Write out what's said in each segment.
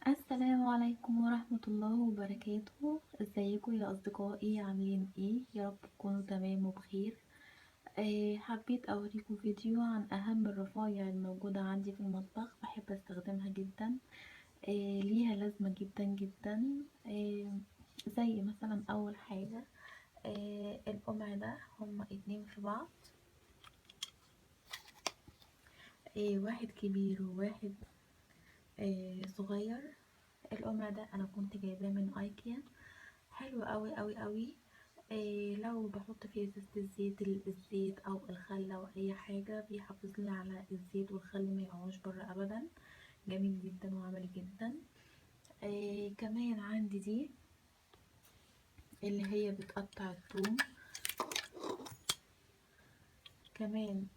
السلام عليكم ورحمة الله وبركاته. ازيكم يا اصدقائي؟ عاملين ايه؟ يا رب تكونوا تمام وبخير. حبيت اوريكم فيديو عن اهم الرفايع الموجودة عندي في المطبخ، بحب استخدمها جدا. ليها لازمة جدا جدا. زي مثلا اول حاجة، القمع ده هما اتنين في بعض، واحد كبير وواحد صغير. القمع ده انا كنت جايباه من ايكيا، حلو قوي قوي قوي. لو بحط فيه ازازة الزيت او الخل او اي حاجة، بيحافظ لي على الزيت والخل ما يقعوش بره ابدا. جميل جدا وعملي جدا. كمان عندي دي اللي هي بتقطع الثوم. كمان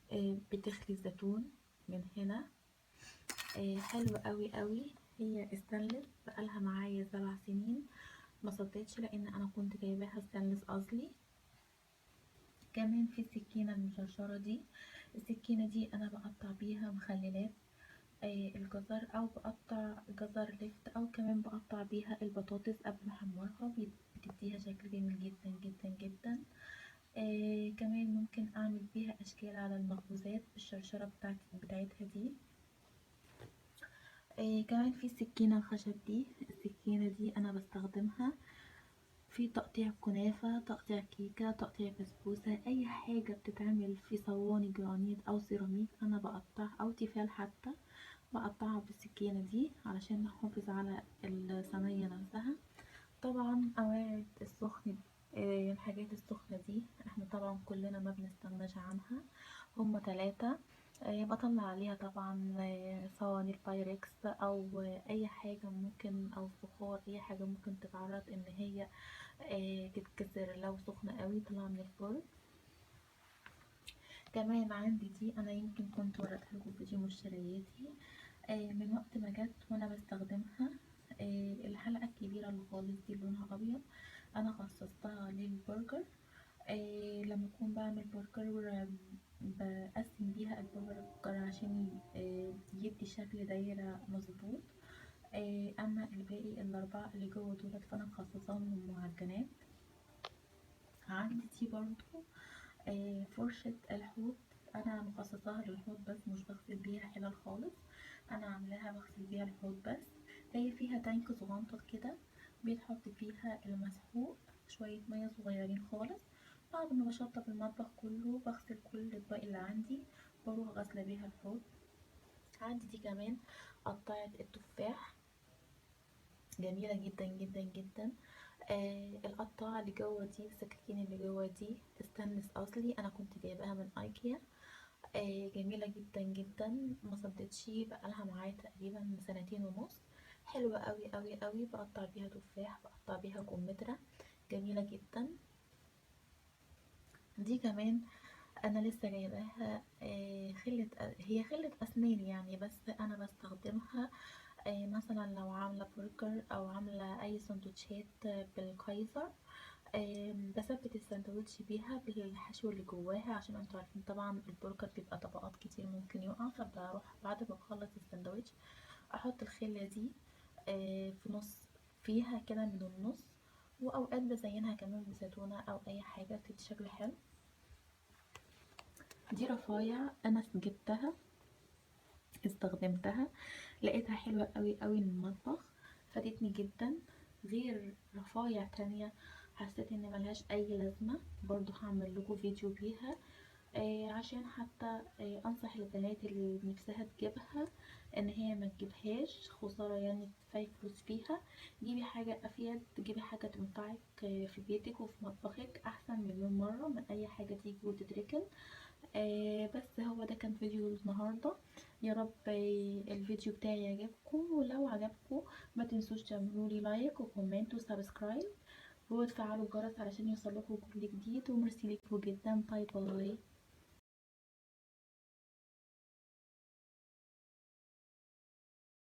بتخلي الزيتون من هنا. حلوة قوي قوي. هي استانلس، بقالها معايا 7 سنين ما صدقتش، لان انا كنت جايباها استانلس اصلي. كمان في السكينة المشرشرة دي، السكينة دي أنا بقطع بيها مخللات الجزر، أو بقطع جزر لفت، أو كمان بقطع بيها البطاطس قبل ما أحمرها، بتديها شكل جميل جدا جدا جدا. كمان ممكن أعمل بيها أشكال على المخبوزات بالشرشرة بتاعتها دي. كمان في السكينة الخشب دي، السكينة دي أنا بستخدمها في تقطيع كنافة، تقطيع كيكة، تقطيع بسبوسة، أي حاجة بتتعمل في صواني جرانيت أو سيراميك أنا بقطع، أو تيفال حتى بقطعها بالسكينة دي علشان نحافظ على الصينية نفسها. طبعا قواعد السخن، الحاجات السخنة دي احنا طبعا كلنا ما بنستغناش عنها. هما 3. بطلع عليها طبعا صواني البايركس، او اي حاجة ممكن، او فخار، اي حاجة ممكن تتعرض ان هي تتكسر لو سخنة قوي طالعة من الفرن. كمان عندي دي، انا يمكن كنت وريتها لكم في فيديو مشترياتي. من وقت ما جت وانا بستخدمها. الحلقة الكبيرة اللي خالص دي لونها ابيض، انا خصصتها للبرجر. لما اكون بعمل برجر، بقسم بيها البرجر عشان يدي شكل دايرة مظبوط. اما الباقي ال4 اللي جوه دولت فانا مخصصاهم للمعجنات. عندي دي برضو فرشة الحوض، انا مخصصاها للحوض بس، مش بغسل بيها حلال خالص. انا عاملاها بغسل بيها الحوض بس. هي فيها تانك صغنطط كده، بيتحط فيها المسحوق، شوية مية صغيرين خالص. بعد ما بشطب المطبخ كله، بغسل كل الاطباق اللي عندي، بروح غسلة بيها الحوض. عندي دي كمان قطعة التفاح، جميلة جدا جدا جدا. القطاعة اللي جوه دي، السكاكين اللي جوه دي استانلس اصلي، انا كنت جايباها من ايكيا. جميلة جدا جدا، ما صدتش، بقالها معايا تقريبا 2.5 سنين. حلوة قوي قوي قوي، بقطع بيها تفاح، بقطع بيها كمثرى، جميلة جدا. دي كمان انا لسه جايباها، هي خلة اسنان يعني، بس انا بستخدمها مثلا لو عاملة برجر او عاملة اي سندوتشات بالكايزر. بثبت الساندوتش بيها بالحشو اللي جواها، عشان انتوا عارفين طبعا البرجر بيبقى طبقات كتير ممكن يقع، فبروح بعد ما بخلص الساندوتش احط الخلة دي في نص، فيها كده من النص. واوقات بزينها كمان بزيتونة او اي حاجة بتدي شكل حلو. دي رفايع انا جبتها، استخدمتها، لقيتها حلوة قوي قوي للمطبخ، فادتني جدا. غير رفايع تانية حسيت ان ملهاش اي لازمة، برضو هعمل لكم فيديو بيها. عشان حتى انصح البنات اللي نفسها تجيبها ان هي ما تجيبهاش خسارة، يعني تدفعي فلوس فيها. جيبي حاجة افيد، تجيبي حاجة تنفعك في بيتك وفي مطبخك، احسن مليون مرة من اي حاجة تيجي وتتركن. بس هو ده كان فيديو النهاردة. يا رب الفيديو بتاعي يعجبكم، ولو عجبكم ما تنسوش تعملوا لي لايك وكومنت وسبسكرايب، وتفعلوا الجرس علشان يوصلكوا كل جديد. وميرسي لكم جدا، باي باي.